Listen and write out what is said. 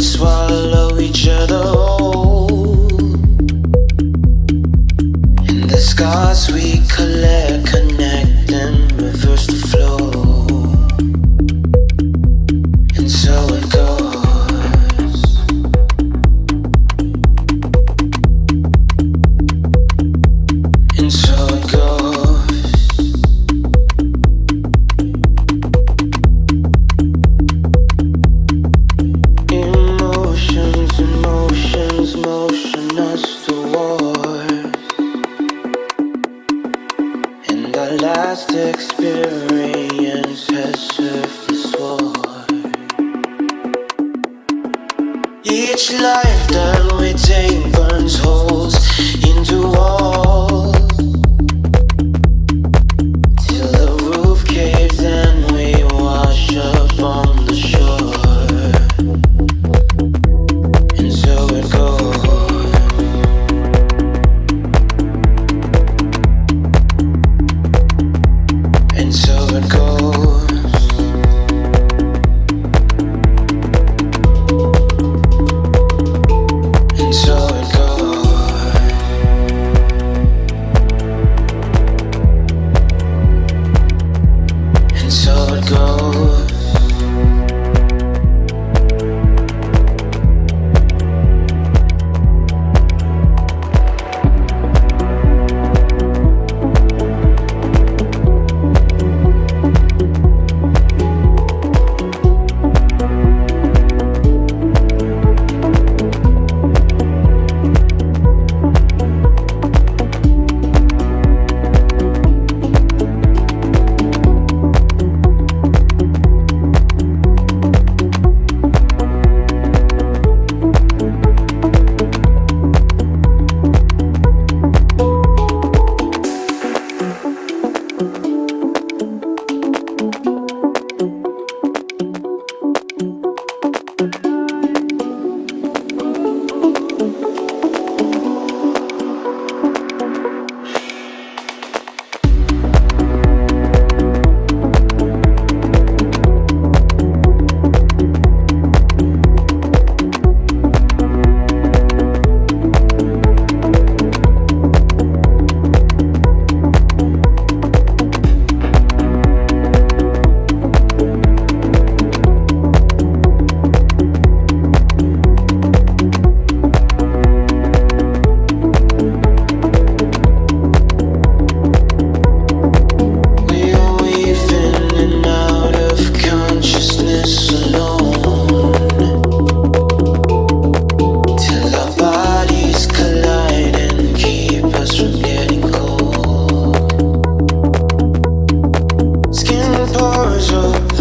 swallow each other whole. And the scars we collect, connect and reverse the flow. And so it goes. And so it goes. Motion us towards, and our last experience has served us war. Each life that we take burns holes into walls, till the roof caves and we wash up on the shore. And so it goes. And so it goes. And so it goes. And so it goes. Pores of